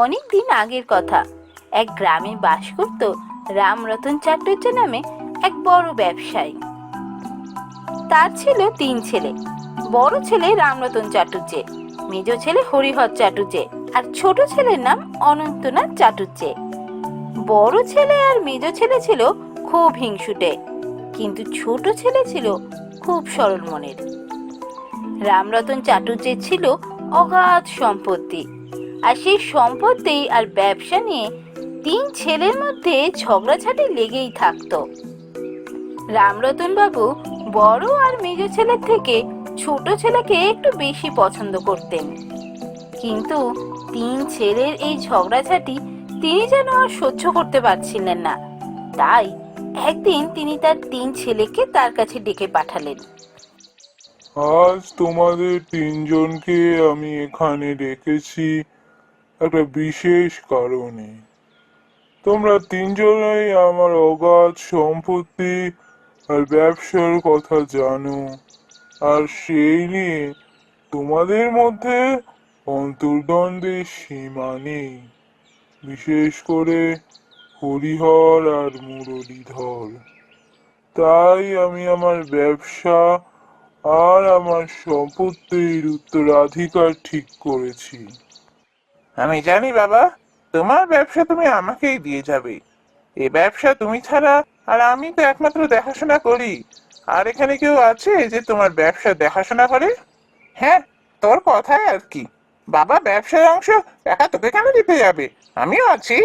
অনেক দিন আগের কথা। এক গ্রামে বাস করত রামরতন চাটুর্যে নামে এক বড় ব্যবসায়ী। তার ছিল 3 ছেলে। বড় ছেলে রামরতন চাটুর্যে, মেজ ছেলে হরিহর চাটুর্যে আর ছোট ছেলের নাম অনন্তনাথ চাটুর্যে। বড় ছেলে আর মেজ ছেলে ছিল খুব হিংসুটে, কিন্তু ছোট ছেলে ছিল খুব সরল মনের। রামরতন চাটুর্যের ছিল অগাধ সম্পত্তি, আর সেই সম্পত্তি আর ব্যবসা নিয়ে 3 ছেলের মধ্যে ঝগড়াঝাটি লেগেই থাকতো। রামরতন বাবু বড় আর মেজ ছেলের থেকে ছোট ছেলেকে একটু বেশি পছন্দ করতেন, কিন্তু 3 ছেলের এই ঝগড়াঝাটি তিনি যেন আর সহ্য করতে পারছিলেন না। তাই একদিন তিনি তার 3 ছেলেকে তার কাছে ডেকে পাঠালেন। আজ তোমাদের তিনজনকে আমি এখানে ডেকেছি একটা বিশেষ কারণে। তোমরা তিনজনেই আমার অগাধ সম্পত্তি আর ব্যবসার কথা জানো, আর সেই নিয়ে তোমাদের মধ্যে অন্তর্দ্বন্দ্বের সীমা নেই। বিশেষ করে হরিহর আর মুরলীধর। তাই আমি আমার ব্যবসা আর আমার সম্পত্তির উত্তরাধিকার ঠিক করেছি। আমি জানি বাবা, তোমার ব্যবসা তুমি আমাকেই দিয়ে যাবে। এই ব্যবসা তুমি ছাড়া আর আমি তো একমাত্র দেখাশোনা করি। আর এখানে কেউ আছে যে তোমার ব্যবসা দেখাশোনা করে? হ্যাঁ, তোর কথাই আর কি। বাবা ব্যবসার অংশ একা তোকে কেন দিতে যাবে? আমিও আছি।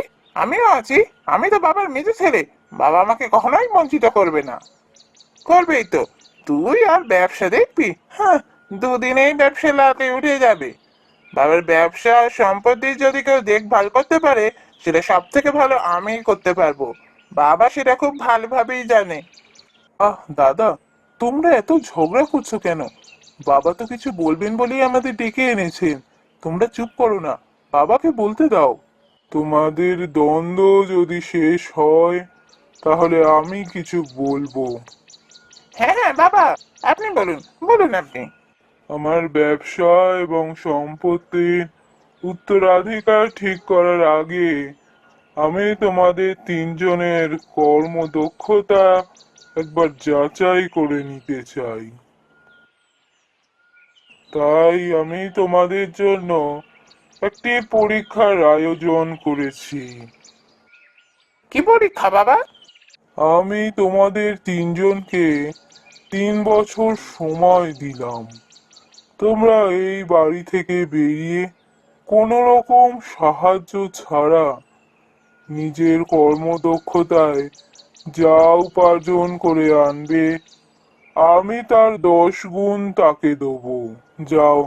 আমি তো বাবার মেজো ছেলে। বাবা আমাকে কখনোই বঞ্চিত করবে না। করবেই তো। তুই আর ব্যবসা দেখবি, হ্যাঁ, দুদিনেই ব্যবসা লাটে উঠে যাবে। বাবার ব্যবসা আর সম্পত্তি যদি কেউ দেখভাল করতে পারে, সেটা সব থেকে ভালো আমিই করতে পারবো। বাবা সেটা খুব ভালোভাবেই জানে। দাদা, তোমরা এত ঝগড়া করছো কেন? বাবা তো কিছু বলবেন বলেই আমাদের ডেকে এনেছেন। তোমরা চুপ করো না, বাবাকে বলতে দাও। তোমাদের দ্বন্দ্ব যদি শেষ হয় তাহলে আমি কিছু বলবো। হ্যাঁ হ্যাঁ বাবা, আপনি বলুন, বলুন আপনি। আমার ব্যবসা এবং সম্পত্তির উত্তরাধিকার ঠিক করার আগে আমি তোমাদের তিনজনের কর্মদক্ষতা একবার যাচাই করে নিতে চাই। তাই আমি তোমাদের জন্য একটি পরীক্ষার আয়োজন করেছি। কি পরীক্ষা বাবা? আমি তোমাদের তিনজনকে 3 বছর সময় দিলাম। তোমরা এই বাড়ি থেকে বেরিয়ে কোনো রকম সাহায্য ছাড়া নিজের কর্মদক্ষতায় যা উপার্জন করে আনবে, আমি তার 10 গুণ তাকে দেবো। যাও,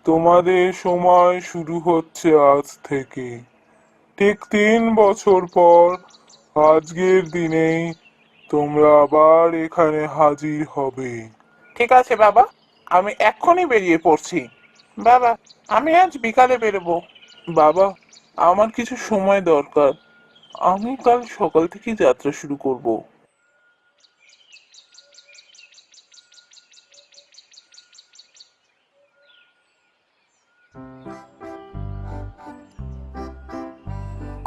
তোমাদের সময় শুরু হচ্ছে আজ থেকে। ঠিক 3 বছর পর আজকের দিনেই তোমরা আবার এখানে হাজির হবে। ঠিক আছে বাবা, আমি এক্ষুনি বেরিয়ে পড়ছি। বাবা, আমি আজ বিকালে বেরোবো। বাবা, আমার কিছু সময় দরকার। আমি কাল সকাল থেকে যাত্রা শুরু করব।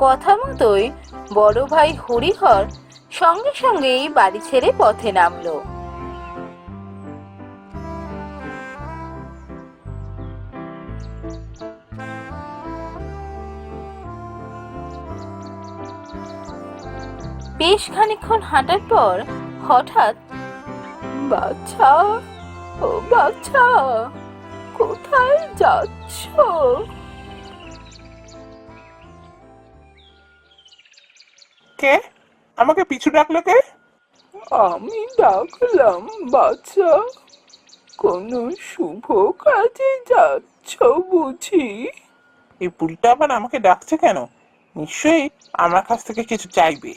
কথা মতোই বড় ভাই হরিহর সঙ্গে সঙ্গেই বাড়ি ছেড়ে পথে নামলো। বেশ খানিকক্ষণ হাঁটার পর হঠাৎ, বাচ্চা, ও বাচ্চা, কোথায় যাচ্ছ? কে? আমাকে পিছু ডাকলো কে? আমি ডাকলাম বাচ্চা, কোনো শুভ কাজে যাচ্ছ বুঝি? এই বুড়িটা আবার আমাকে ডাকছে কেন? নিশ্চয়ই আমার কাছ থেকে কিছু চাইবে।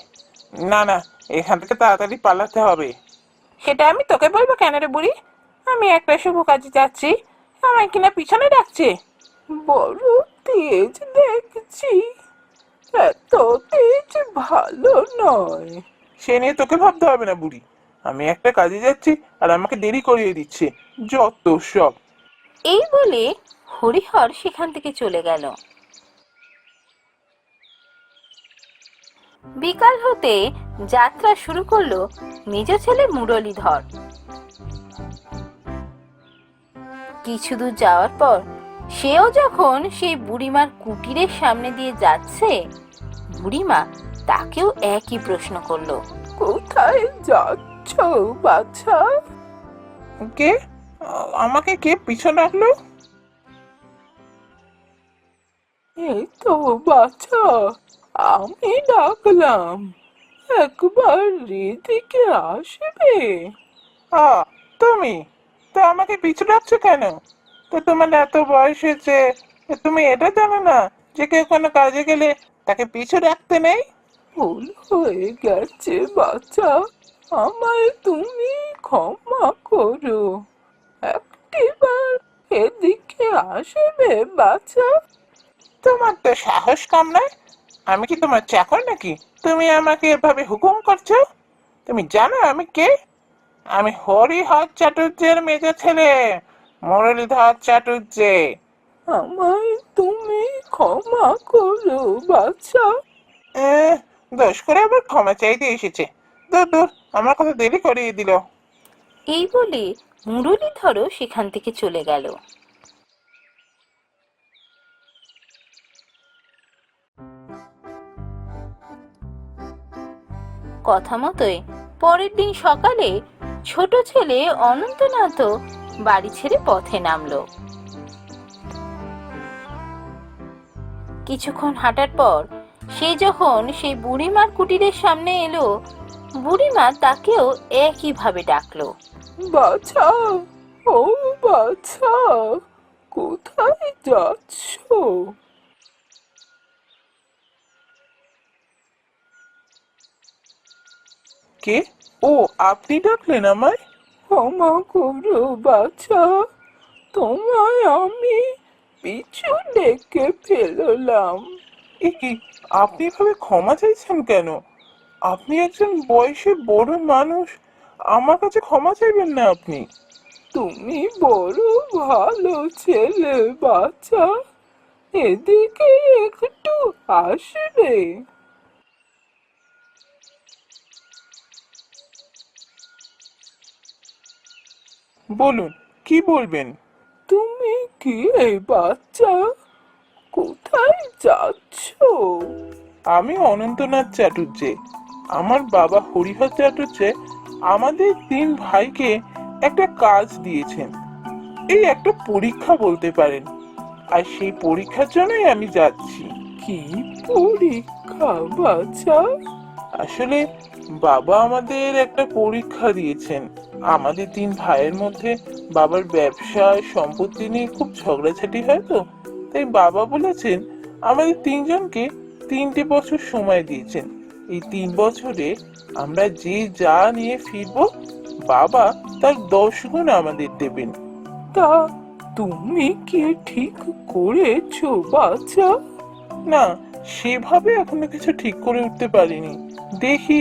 না না, এখান থেকে তাড়াতাড়ি পালাতে হবে। সেটা আমি তোকে বলবো কেন রে বুড়ি? আমি একটা শুভ কাজে যাচ্ছি, আমায় কিনা পিছনে ডাকছে। বড় তেজ দেখছি, এত তেজ ভালো নয়। সে নিয়ে তোকে ভাবতে হবে না বুড়ি। আমি একটা কাজে যাচ্ছি আর আমাকে দেরি করিয়ে দিচ্ছে। যত সব। এই বলে হরিহর সেখান থেকে চলে গেল। বিকাল হতে যাত্রা শুরু করলো মেজ ছেলে মুরলীধর। কিছু দূর যাওয়ার পর সেও যখন সেই বুড়িমার কুটিরের সামনে দিয়ে যাচ্ছে, বুড়িমা তাকেও একই প্রশ্ন করলো। কোথায় যাচ্ছ বাছা? কে? আমাকে কে পিছন রাখলো? এই তো বাছা, আমি ডাকলাম, একবার এদিকে আসবে? তুমি তো আমাকে পিছু রাখছো কেন? তো তোমার এত বয়স হয়েছে, তো তুমি এটা জানো না যে কেউ কোনো কাজে গেলে তাকে পিছু রাখতে নেই? ভুল হয়ে গেছে বাচ্চা, আমায় তুমি ক্ষমা করো। একটিবার এদিকে আসবে বাচ্চা? তোমার তো সাহস কম নয়। আমি কি তোমার চাকর নাকি তুমি আমাকে এভাবে হুকুম করছো? তুমি জানো আমি কে? আমি হরিহর চাটুর্যের মেজ ছেলে, মুরলীধর চাটুর্য। আমায় তুমি ক্ষমা করো বাচ্চা। দোষ করে আবার ক্ষমা চাইতে এসেছে। দূর দূর, আমার কথা দেরি করিয়ে দিল। এই বলে মুরলীধরও সেখান থেকে চলে গেল। কথা মতোই পরের দিন সকালে ছোট ছেলে অনন্তনাথ বাড়ি ছেড়ে পথে নামলো। কিছুক্ষণ হাঁটার পর সে যখন সেই বুড়িমার কুটিরের সামনে এলো, বুড়িমা তাকেও একইভাবে ডাকলো। বাছা, ও বাছা, কোথায় যাচ্ছ? কে? ও, আপনি ডাকলেন আমায়? ক্ষমা করো বাছা, তোমায় আমি পিছু ডেকে ফেললাম। এ কি, আপনি এভাবে ক্ষমা চাইছেন কেন? আপনি একজন বয়সে বড় মানুষ, আমার কাছে ক্ষমা চাইবেন না আপনি? তুমি বড় ভালো ছেলে বাচ্চা, এদিকে একটু আসবে? বলুন, কি বলবেন? তুমি কি এই বাচ্চা, কোথায় যাচ্ছ? আমি অনন্তনাথ চাটুর্য। আমার বাবা হরিহর চাটুর্য আমাদের 3 ভাইকে একটা কাজ দিয়েছেন। এই একটা পরীক্ষা বলতে পারেন, আর সেই পরীক্ষার জন্যই আমি যাচ্ছি। কি পরীক্ষা বাচ্চা? আসলে বাবা আমাদের একটা পরীক্ষা দিয়েছেন। আমাদের 3 ভাইয়ের মধ্যে বাবার ব্যবসা সম্পত্তি নিয়ে খুব ঝগড়াঝাটি হয় তো, তাই বাবা বলেছেন আমাদের 3 জনকে 3টে বছর সময় দিয়েছেন। এই 3 বছরে আমরা যে যা নিয়ে ফিরবো, বাবা তার 10 গুণ আমাদের দেবেন। তা তুমি কি ঠিক করেছো বাচ্চা? না, সেভাবে এখনো কিছু ঠিক করে উঠতে পারিনি। দেখি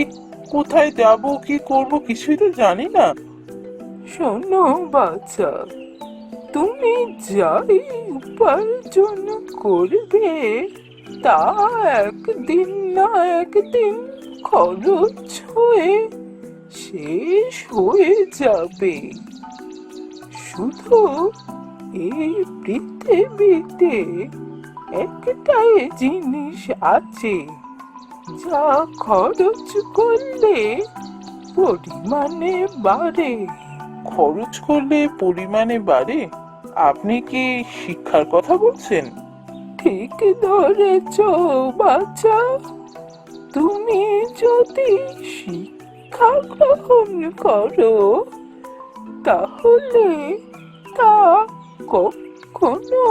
কোথায় যাব, কি করব, কিছুই তো জানি না। শোনো বাচ্চা, তুমি যাই উপার্জন করবে তা একদিন না একদিন খরচ হয়ে শেষ হয়ে যাবে। শুধু এই পৃথিবীতে একটাই জিনিস আছে, যা খরচ করলে পরিমাণে বাড়ে। খরচ করলে পরিমাণে বাড়ে? আপনি কি শিক্ষার কথা বলছেন? ঠিক ধরেছ বাচ্চা, তুমি যদি শিক্ষা গ্রহণ করো তাহলে তা কখনো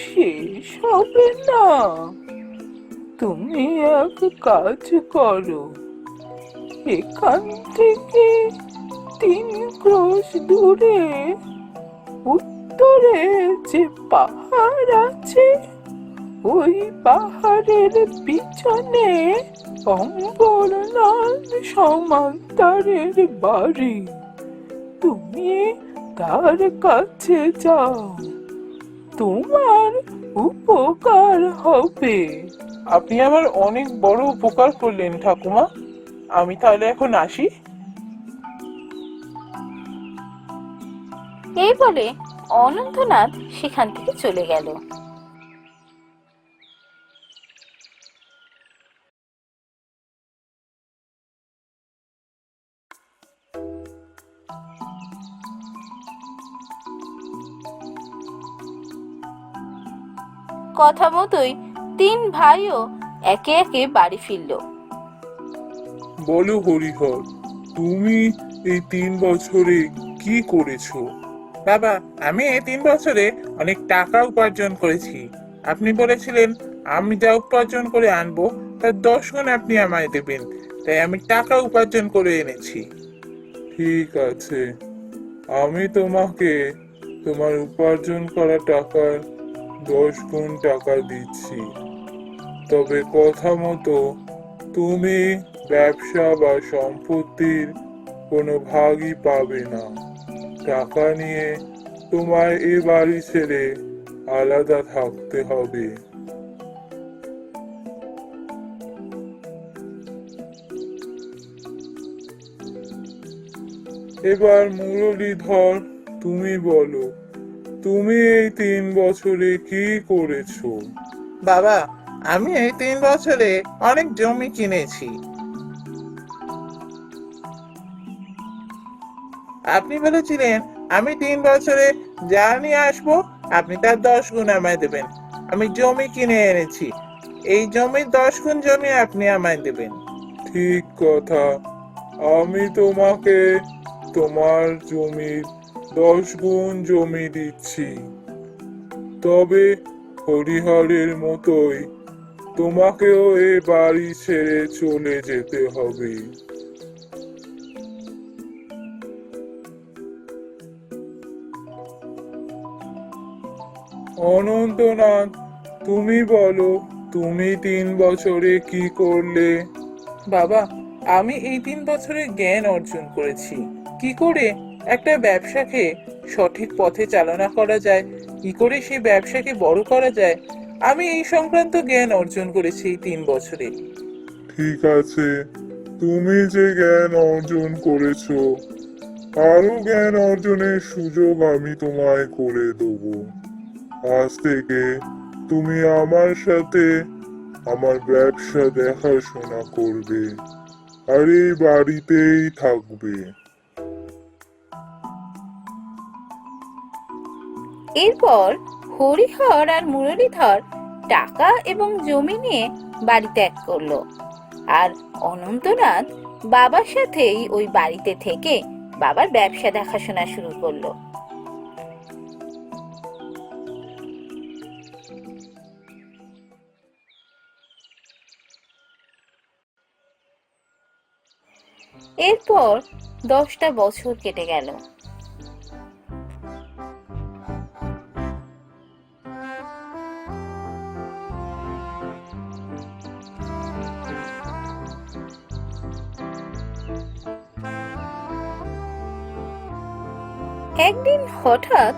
শেষ হবে না। তুমি এক কাজ করো, এখান থেকে 3 ক্রোশ দূরে উত্তরে যে পাহাড় আছে, ওই পাহাড়ের পিছনে অম্বরনাথ সমান্তারের বাড়ি। তুমি তার কাছে যাও, তোমার উপকার হবে। আপনি আমার অনেক বড় উপকার করলেন ঠাকুমা। আমি তাহলে এখন আসি। এই বলে অনন্তনাথ সেখান থেকে চলে গেল। কথা মতোই তিন ভাইও একে একে বাড়ি ফিরল। বলো হরিহর, তুমি এই 3 বছরে কি করেছো? বাবা, আমি এই 3 বছরে অনেক টাকা উপার্জন করেছি। আপনি বলেছিলেন আমি যা উপার্জন করে আনবো তার 10 গুণ আপনি আমায় দেবেন, তাই আমি টাকা উপার্জন করে এনেছি। ঠিক আছে, আমি তোমাকে তোমার উপার্জন করা টাকার 10 গুণ টাকা দিচ্ছি। তবে কথা মতো তুমি ব্যবসা বা সম্পত্তির কোনো ভাগই পাবে না। টাকা নিয়ে তোমায় এ বাড়ি ছেড়ে আলাদা থাকতে হবে। এবার মুরলীধর, তুমি বলো, তুমি এই 3 বছরে কি করেছো? বাবা, আমি এই 3 বছরে অনেক জমি কিনেছি। আপনি বলেছিলেন আমি 3 বছরে যা নিয়ে আসবো আপনি তার 10 গুণ আমায় দেবেন। আমি জমি কিনে এনেছি, এই জমির 10 গুণ জমি আপনি আমায় দেবেন। ঠিক কথা, আমি তোমাকে তোমার জমির 10 গুণ জমি দিচ্ছি। তবে হরিহরের মতোই তোমাকেও এ বাড়ি ছেড়ে চলে যেতে হবে। অনন্তনাথ, তুমি বলো, তুমি 3 বছরে কি করলে? বাবা, আমি এই 3 বছরে জ্ঞান অর্জন করেছি কি করে একটা ব্যবসাকে সঠিক পথে চালনা করা যায়, কি করে সেই ব্যবসাকে বড় করা যায়। আমি এই সংক্রান্ত জ্ঞান অর্জন করেছি এই 3 বছরে। ঠিক আছে, তুমি যে জ্ঞান অর্জন করেছো, আরো জ্ঞান অর্জনের সুযোগ আমি তোমায় করে দেবো। আজ থেকে তুমি আমার সাথে আমার ব্যবসা দেখাশোনা করবে আর এই বাড়িতেই থাকবে। এরপর হরিহর আর মুরলীধর টাকা এবং জমি নিয়ে বাড়ি ত্যাগ করলো। আর অনন্তনাথ বাবার সাথেই ওই বাড়িতে থেকে বাবার ব্যবসা দেখাশোনা শুরু করলো। এরপর 10টা বছর কেটে গেল। একদিন হঠাৎ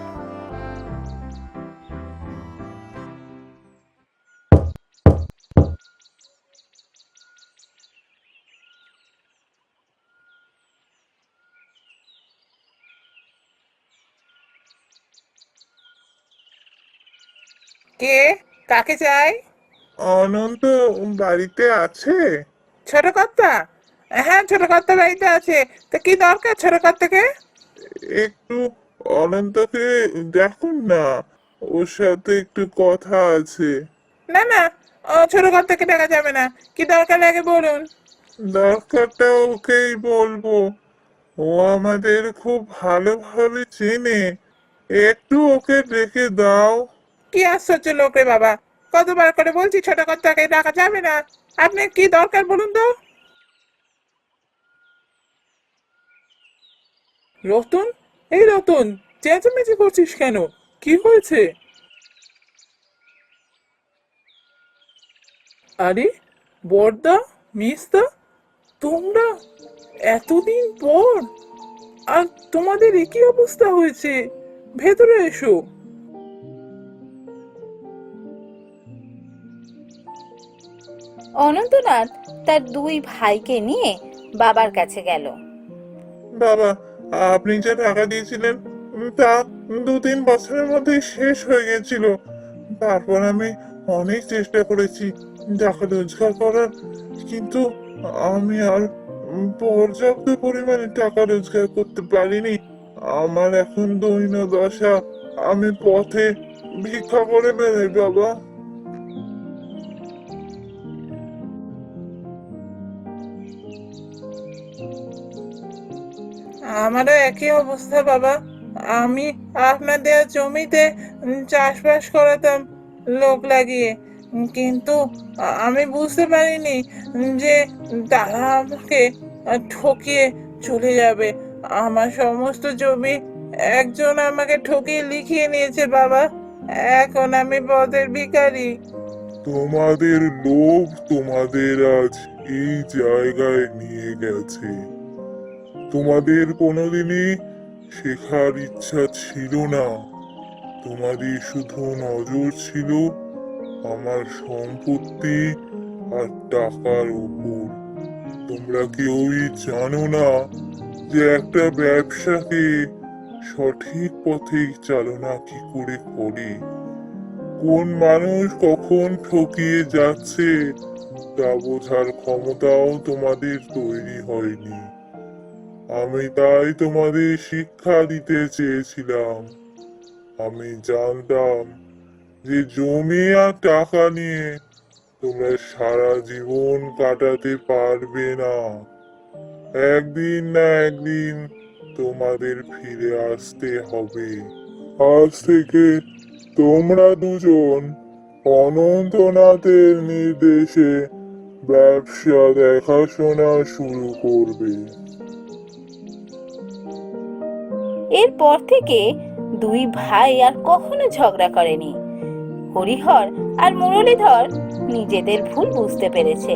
কে? কাকে চাই? অনন্ত বাড়িতে আছে? ছোট কর্তা? হ্যাঁ, ছোট কর্তা বাড়িতে আছে। তা কি দরকার ছোট কর্তাকে? একটু অনন্তকে দেখুন না, ওর সাথে একটু কথা আছে। না না, ও ছোট কর্তাকে ডাকা যাবে না। কি দরকার লাগে বলুন। দরকারটা ওকেই বলবো, ও আমাদের খুব ভালোভাবে চেনে। একটু ওকে ডেকে দাও। কি আশ্চর্য লোক রে বাবা, কতবার করে বলছি ছোট কর্তাকে ডাকা যাবে না। আপনি কি দরকার বলুন তো। রতন, এই রতন, চেঁচামেচি করছিস কেন? কি হয়েছে? আরে বড়দা, মিস্তা, তোমরা এতদিন পর, আর তোমাদের একই অবস্থা হয়েছে। ভেতরে এসো। অনন্তনাথ তার দুই ভাইকে নিয়ে বাবার কাছে গেল। বাবা, আপনি যে টাকা দিয়েছিলেন তা 2-3 বছরের মধ্যে শেষ হয়ে গেছিল। তারপর আমি অনেক চেষ্টা করেছি টাকা রোজগার করার, কিন্তু আমি আর পর্যাপ্ত পরিমাণে টাকা রোজগার করতে পারিনি। আমার এখন দৈন্য দশা, আমি পথে ভিক্ষা করে বেড়াই বাবা। আমারও একই অবস্থা বাবা। আমি আপনাদের জমিতে চাষবাস করাতাম লোক লাগিয়ে, কিন্তু আমি বুঝতে পারিনি যে তারা আমাকে ঠকিয়ে চলে যাবে। আমার সমস্ত জমি একজন আমাকে ঠকিয়ে লিখিয়ে নিয়েছে বাবা। এখন আমি পথের ভিখারি। তোমাদের লোভ তোমাদের আজ এই জায়গায় নিয়ে গেছে। তোমাদের কোনোদিনই শেখার ইচ্ছা ছিল না। তোমাদের শুধু নজর ছিল আমার সম্পত্তি আর টাকার উপর। তোমরা কেউই জানো না যে একটা ব্যবসাকে সঠিক পথে চালনা কি করে করে, কোন মানুষ কখন ঠকিয়ে যাচ্ছে তা বোঝার ক্ষমতাও তোমাদের তৈরি হয়নি। আমি তাই তোমাদের শিক্ষা দিতে চেয়েছিলাম। আমি জানতাম যে জমি আর টাকা নিয়ে তোমরা সারা জীবন কাটাতে পারবে না। একদিন না একদিন তোমাদের ফিরে আসতে হবে। আজ থেকে তোমরা দুজন অনন্তনাথের নির্দেশে ব্যবসা দেখাশোনা শুরু করবে। এরপর থেকে দুই ভাই আর কখনো ঝগড়া করেনি। হরিহর আর মুরলীধর নিজেদের ভুল বুঝতে পেরেছে।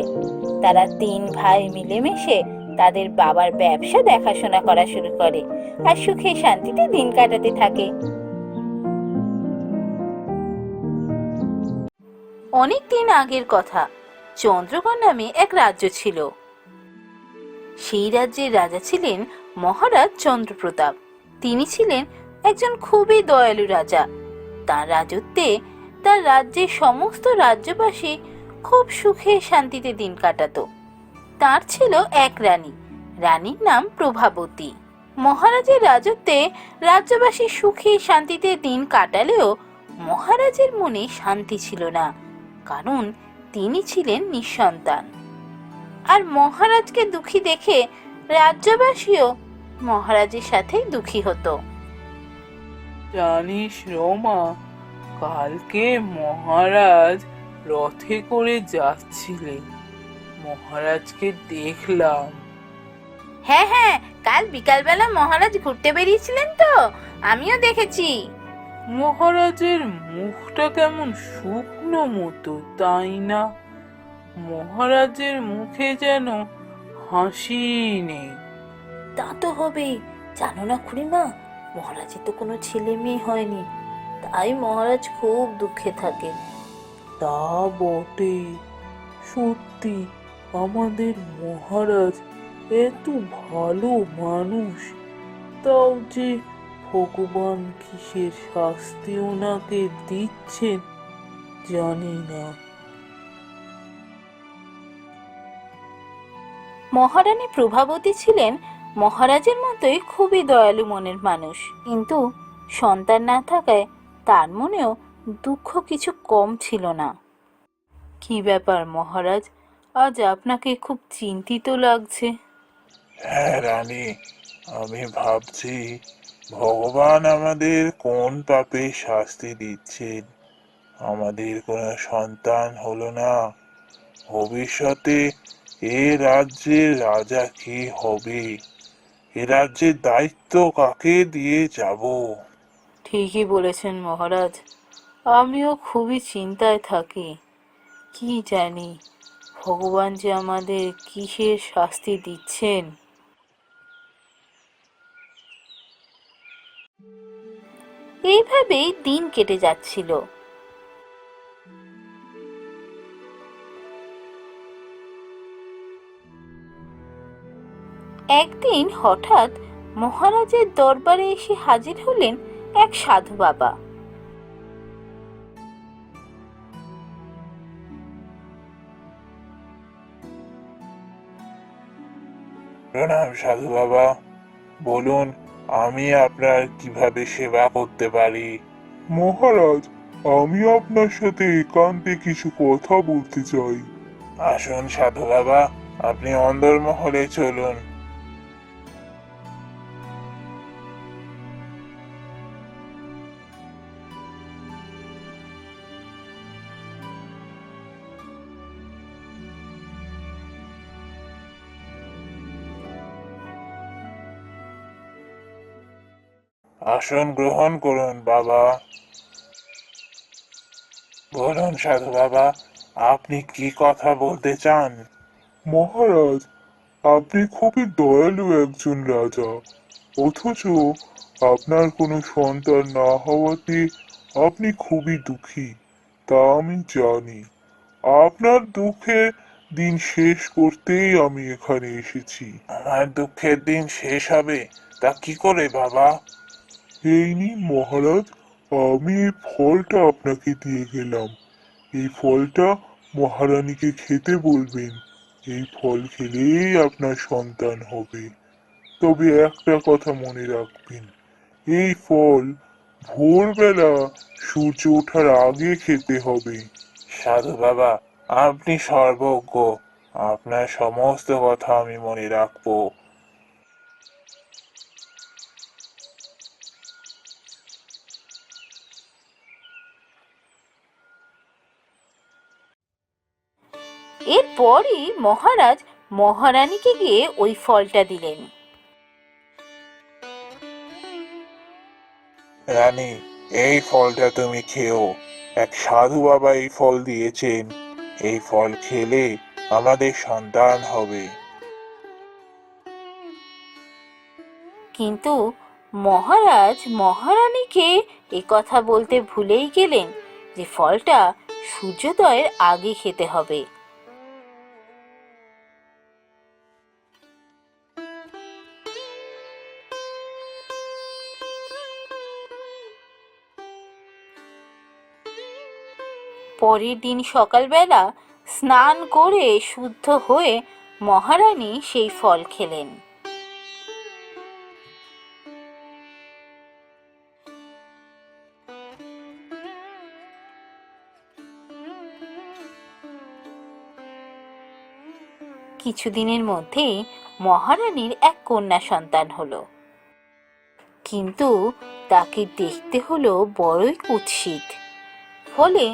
তারা তিন ভাই মিলেমিশে তাদের বাবার ব্যবসা দেখাশোনা করা শুরু করে আর সুখে শান্তিতে দিন কাটাতে থাকে। অনেক দিন আগের কথা, চন্দ্রগড় নামে এক রাজ্য ছিল। সেই রাজ্যের রাজা ছিলেন মহারাজ চন্দ্রপ্রতাপ। তিনি ছিলেন একজন খুবই দয়ালু রাজা। তার রাজত্বে তার রাজ্যের সমস্ত রাজ্যবাসী খুব সুখে শান্তিতে দিন কাটাতো। তার ছিল এক রানী, রানীর নাম প্রভাবতী। মহারাজের রাজত্বে রাজ্যবাসী সুখে শান্তিতে দিন কাটালেও মহারাজের মনে শান্তি ছিল না, কারণ তিনি ছিলেন নিঃসন্তান। আর মহারাজকে দুঃখী দেখে রাজ্যবাসীও মহারাজের সাথে দুঃখী হতো। জানিস রমা, কালকে মহারাজ রথে করে যাচ্ছিলেন, মহারাজকে দেখলাম। হ্যাঁ হ্যাঁ, কাল বিকালবেলা মহারাজ ঘুরতে বেরিয়েছিলেন তো, আমিও দেখেছি। মহারাজের মুখটা কেমন শুকনো মতো, তাই না? মহারাজের মুখে যেন হাসি নেই। তা তো হবেই, জানো না খুড়িমা, মহারাজের তো কোনো ছেলে মেয়ে হয়নি, তাই মহারাজ খুব দুঃখে থাকেন। তা বটে, সত্যি আমাদের মহারাজ এত ভালো মানুষ, তাও যে ভগবান কিসের শাস্তি ওনাকে দিচ্ছেন জানি না। মহারানী প্রভাবতী ছিলেন মহারাজের মতোই খুবই দয়ালু মনের মানুষ, কিন্তু সন্তান না থাকায় তার মনেও দুঃখ কিছু কম ছিল না। কি ব্যাপার মহারাজ, আজ আপনাকে খুব চিন্তিত লাগছে। হ্যাঁ রানী, আমি ভাবছি ভগবান আমাদের কোন পাপে শাস্তি দিচ্ছেন। আমাদের কোনো সন্তান হলো না, ভবিষ্যতে এ রাজ্যের রাজা কি হবে, এ রাজ্যের দায়িত্ব কাকে দিয়ে যাব। ঠিকই বলেছেন মহারাজ, আমিও খুবই চিন্তায় থাকি। কি জানি ভগবান যে আমাদের কিসের শাস্তি দিচ্ছেন। এইভাবেই দিন কেটে যাচ্ছিল। একদিন হঠাৎ মহারাজের দরবারে এসে হাজির হলেন এক সাধু বাবা। প্রণাম সাধু বাবা, বলুন আমি আপনার কিভাবে সেবা করতে পারি? মহারাজ, আমি আপনার সাথে একান্তে কিছু কথা বলতে চাই। আসুন সাধু বাবা, আপনি অন্দরমহলে চলুন। আসন গ্রহণ করুন বাবা। বলুন সাধু বাবা, আপনি কি কথা বলতে চান? মহারাজ, আপনি খুবই দয়ালু একজন রাজা, অথচ আপনার কোনো সন্তান না হওয়াতে আপনি খুবই দুঃখী, তা আমি জানি। আপনার দুঃখে দিন শেষ করতেই আমি এখানে এসেছি। আমার দুঃখের দিন শেষ হবে তা কি করে বাবা? এই নিন মহারাজ, আমি এই ফলটা আপনাকে দিয়ে গেলাম। এই ফলটা মহারানীকে খেতে বলবেন। এই ফল খেলেই আপনার সন্তান হবে। তবে একটা কথা মনে রাখবেন, এই ফল ভোরবেলা সূর্য ওঠার আগে খেতে হবে। সাধু বাবা, আপনি সর্বজ্ঞ, আপনার সমস্ত কথা আমি মনে রাখবো। এরপরই মহারাজ মহারানীকে গিয়ে ওই ফলটা দিলেন। রানী, এই ফলটা তুমি খেও। এক সাধু বাবা এই ফল দিয়েছেন, এই ফল খেলে আমাদের সন্তান হবে। কিন্তু মহারাজ মহারানীকে এ কথা বলতে ভুলেই গেলেন যে ফলটা সূর্যোদয়ের আগে খেতে হবে। পরের দিন সকালবেলা স্নান করে শুদ্ধ হয়ে মহারানী সেই ফল খেলেন। কিছুদিনের মধ্যেই মহারানীর এক কন্যা সন্তান হলো, কিন্তু তাকে দেখতে হলো বড়ই কুৎসিত। ফলে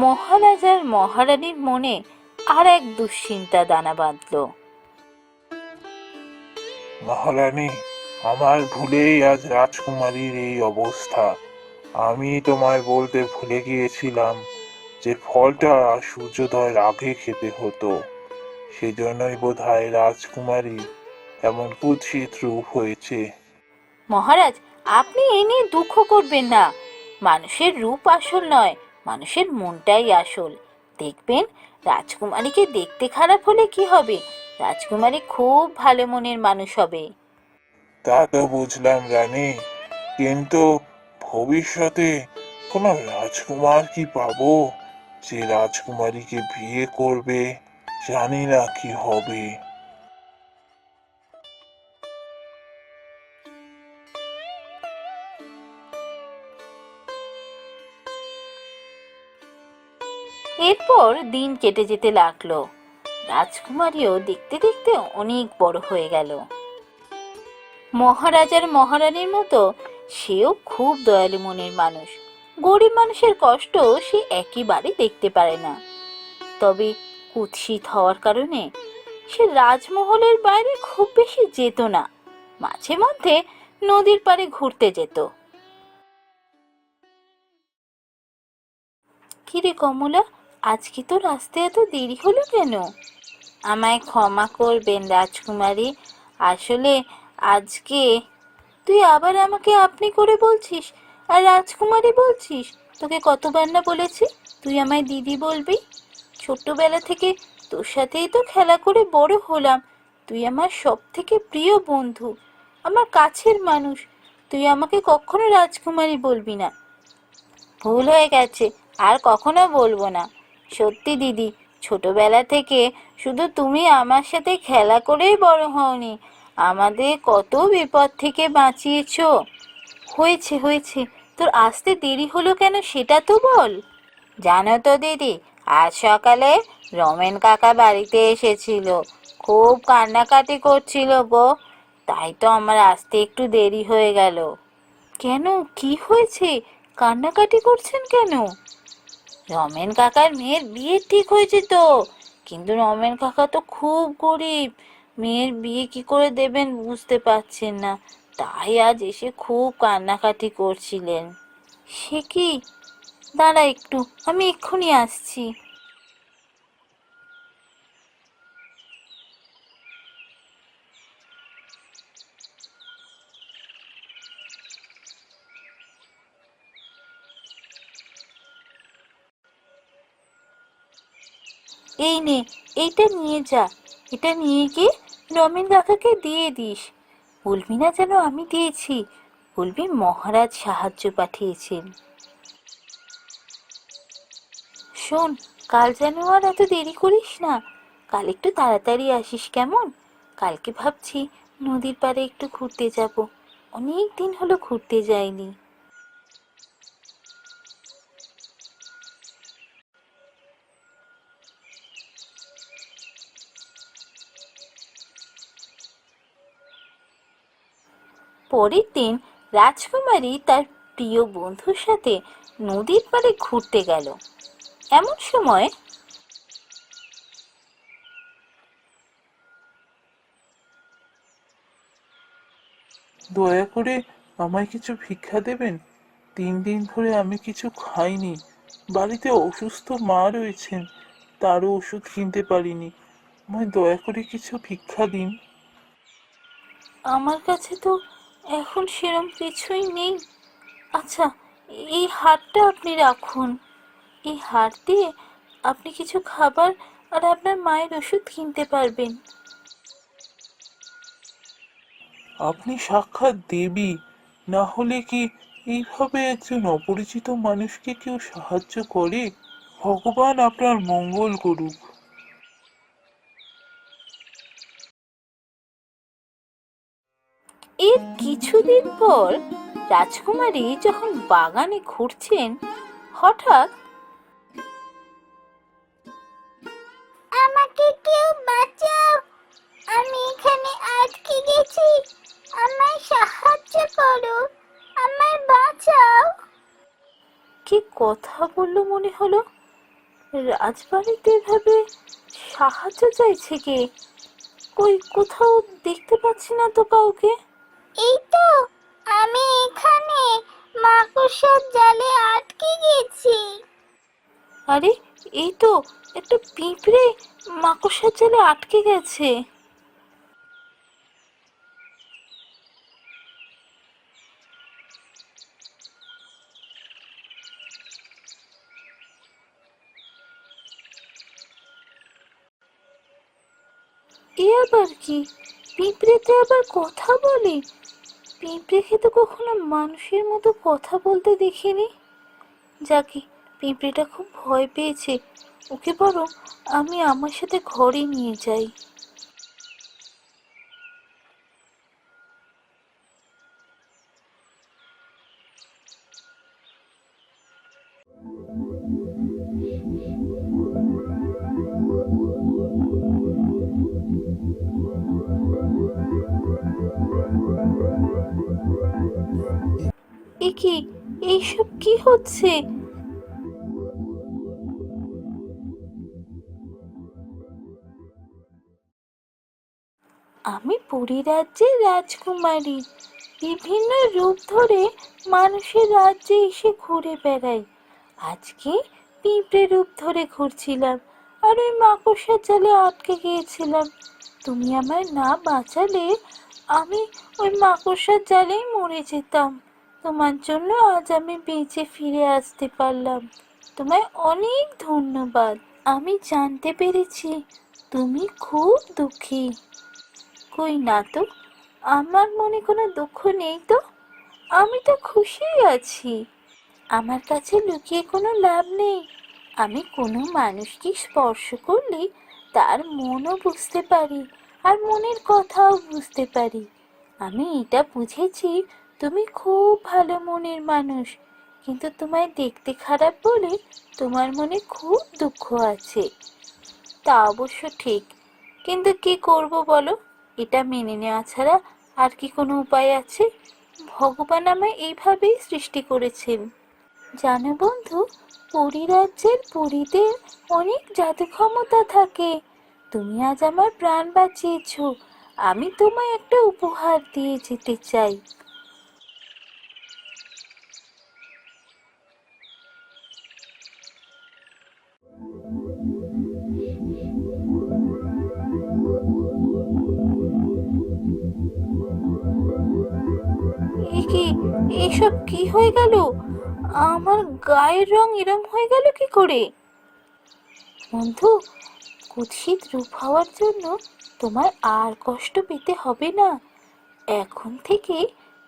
মহারাজ আর মহারানীর মনে আর এক দুশ্চিন্তা দানা বাঁধল। মহারানী, আমার ভুলেই আজ রাজকুমারীর এই অবস্থা। আমি তোমায় বলতে ভুলে গিয়েছিলাম যে ফলটা সূর্যোদয়ের আগে খেতে হতো। সেজন্যই বোধহয় রাজকুমারী এমন কুৎসিত রূপ হয়েছে। মহারাজ, আপনি এ নিয়ে দুঃখ করবেন না। মানুষের রূপ আসল নয়, মানুষের মনটাই আসল। দেখবেন, রাজকুমারীকে দেখতে খারাপ হলে কি হবে, রাজকুমারী খুব ভালো মনের মানুষ হবে। তা তো বুঝলাম রানী, কিন্তু ভবিষ্যতে কোনো রাজকুমার কি পাবো যে রাজকুমারীকে বিয়ে করবে? জানি না কি হবে। এরপর দিন কেটে যেতে লাগলো। রাজকুমারীও দেখতে দেখতে অনেক বড় হয়ে গেল। মহারাজার মহারানীর মতো সেও খুব দয়ালু মনের মানুষ। গরিব মানুষের কষ্ট সে একেবারে দেখতে পারে না। তবে কুৎসিত হওয়ার কারণে সে রাজমহলের বাইরে খুব বেশি যেত না। মাঝে মধ্যে নদীর পাড়ে ঘুরতে যেত। কিরে কমলা, আজকে তো রাস্তায় এত দেরি হলো কেন? আমায় ক্ষমা করবেন রাজকুমারী, আসলে আজকে... তুই আবার আমাকে আপনি করে বলছিস আর রাজকুমারী বলছিস? তোকে কতবার না বলেছি তুই আমায় দিদি বলবি? ছোট্টবেলা থেকে তোর সাথেই তো খেলা করে বড় হলাম, তুই আমার সব থেকে প্রিয় বন্ধু, আমার কাছের মানুষ। তুই আমাকে কখনো রাজকুমারী বলবি না। ভুল হয়ে গেছে, আর কখনো বলবো না। সত্যি দিদি, ছোটবেলা থেকে শুধু তুমি আমার সাথে খেলা করেই বড় হওনি, আমাদের কত বিপদ থেকে বাঁচিয়েছো। হয়েছে হয়েছে, তোর আসতে দেরি হলো কেন সেটা তো বল। জানো তো দিদি, আজ সকালে রমেন কাকা বাড়িতে এসেছিল, খুব কান্নাকাটি করছিল গো, তাই তো আমার আসতে একটু দেরি হয়ে গেল। কেন, কি হয়েছে? কান্নাকাটি করছেন কেন? রমেন কাকার মেয়ের বিয়ে ঠিক হয়েছে তো, কিন্তু রমেন কাকা তো খুব গরিব, মেয়ের বিয়ে কি করে দেবেন বুঝতে পারছেন না, তাই আজ এসে খুব কান্নাকাটি করছিলেন। সে কি? দাঁড়া একটু, আমি এক্ষুনি আসছি। এই নে, এইটা নিয়ে যা। এটা নিয়ে গিয়ে রমেন কাকাকে দিয়ে দিস। বলবি না যেন আমি দিয়েছি, বলবি মহারাজ সাহায্য পাঠিয়েছেন। শোন, কাল যেন আর এত দেরি করিস না, কাল একটু তাড়াতাড়ি আসিস কেমন? কালকে ভাবছি নদীর পাড়ে একটু ঘুরতে যাব, অনেক দিন হলো ঘুরতে যাইনি। পরের দিন রাজকুমারী তার প্রিয় বন্ধুর সাথে নদীর পাড়ে ঘুরতে গেল। এমন সময় দয়া করে আমায় কিছু ভিক্ষা দেবেন? 3 দিন ধরে আমি কিছু খাইনি। বাড়িতে অসুস্থ মা রয়েছেন, তারও ওষুধ কিনতে পারিনি। আমায় দয়া করে কিছু ভিক্ষা দিন। আমার কাছে তো এখন সেরম কিছুই নেই। আচ্ছা, এই হারটা আপনি রাখুন, এই হার দিয়ে আপনি কিছু খাবার আর আপনার মায়ের ওষুধ কিনতে পারবেন। আপনি সাক্ষাৎ দেবী, না হলে কি এইভাবে একজন অপরিচিত মানুষকে কেউ সাহায্য করে? ভগবান আপনার মঙ্গল করুক। এর কিছুদিন পর রাজকুমারী যখন বাগানে ঘুরছেন, হঠাৎ, আমাকে কেউ বাঁচাও, আমি এখানে আটকে গেছি, আমায় সাহায্য করো, আমায় বাঁচাও। কি কথা বললো মনে হলো? রাজবাড়িতে এভাবে সাহায্য চাইছে কে? কই, কোথাও দেখতে পাচ্ছি না তো কাউকে। এই তো, আমি এখানে মাকড়সার জালে আটকে গেছি। আরে, এই তো একটা পিঁপড়ে মাকড়সার জালে আটকে গেছে। এ আবার কি? পিঁপড়েতে আবার কথা বলে? পিঁপড়েকে তো কখনো মানুষের মতো কথা বলতে দেখিনি। যাকে, পিঁপড়েটা খুব ভয় পেয়েছে, ওকে বরং আমি আমার সাথে ঘরে নিয়ে যাই। এ কি, এইসব কি হচ্ছে? আমি পুরী রাজ্যের রাজকুমারী, বিভিন্ন রূপ ধরে মানুষের রাজ্যে এসে ঘুরে বেড়াই। আজকে পিঁপড়ে রূপ ধরে ঘুরছিলাম, আর ওই মাকড়সার জালে আটকে গিয়েছিলাম। তুমি আমায় না বাঁচালে আমি ওই মাকড়সার জালেই মরে যেতাম। তোমার জন্য আজ আমি বেঁচে ফিরে আসতে পারলাম। তোমায় অনেক ধন্যবাদ। আমি জানতে পেরেছি তুমি খুব দুঃখী। কই না তো, আমার মনে কোনো দুঃখ নেই তো, আমি তো খুশিই আছি। আমার কাছে লুকিয়ে কোনো লাভ নেই। আমি কোনো মানুষকে স্পর্শ করলে তার মনও বুঝতে পারি, আর মনের কথাও বুঝতে পারি। আমি এটা বুঝেছি তুমি খুব ভালো মনের মানুষ, কিন্তু তোমায় দেখতে খারাপ বলে তোমার মনে খুব দুঃখ আছে। তা অবশ্য ঠিক, কিন্তু কি করব বলো, এটা মেনে নেওয়া ছাড়া আর কি কোনো উপায় আছে? ভগবান আমায় এইভাবেই সৃষ্টি করেছেন। জানো বন্ধু, পরিরাজ্যের পরীদের অনেক জাদু ক্ষমতা থাকে। তুমি আজ আমার প্রাণ বাঁচিয়েছো, আমি তোমায় একটা উপহার দিয়ে যেতে চাই। এ কি, এসব কি হয়ে গেল? আমার গায়ের রং এরম হয়ে গেল কি করে? বন্ধু, কুৎসিত রূপ হওয়ার জন্য তোমার আর কষ্ট পেতে হবে না। এখন থেকে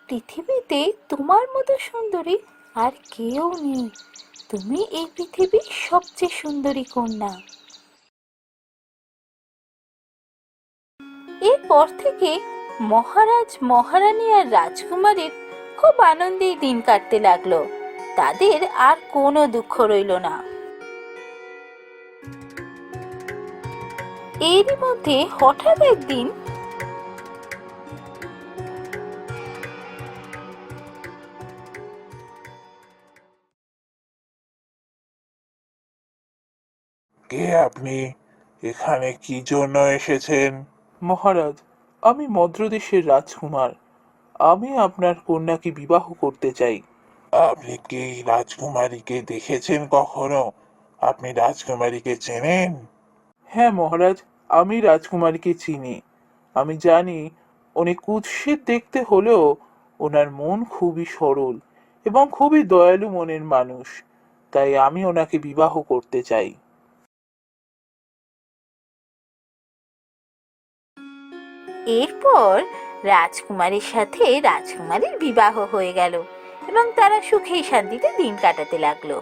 পৃথিবীতে তোমার মতো সুন্দরী আর কেউ নেই। তুমি এই পৃথিবীর সবচেয়ে সুন্দরী কন্যা। এরপর থেকে মহারাজ, মহারানী আর রাজকুমারীর খুব আনন্দেই দিন কাটতে লাগলো। তাদের আর কোনো দুঃখ রইল না। এরই মধ্যে হঠাৎ একদিন কে আপনি? এখানে কি জন্য এসেছেন? মহারাজ, আমি মদ্রদেশের রাজকুমার। আমি আপনার কন্যাকে বিবাহ করতে চাই। আপনি কি রাজকুমারীকে দেখেছেন কখনো? আপনি রাজকুমারীকে চেনেন? হ্যাঁ মহারাজ, আমি রাজকুমারীকে চিনি। আমি জানি উনি কুৎসিত দেখতে হলেও ওনার মন খুবই সরল এবং খুবই দয়ালু মনের মানুষ। তাই আমি ওনাকে বিবাহ করতে চাই। এরপর রাজকুমারীর সাথে রাজকুমারীর বিবাহ হয়ে গেল এবং তারা সুখে শান্তিতে দিন কাটাতে লাগলো।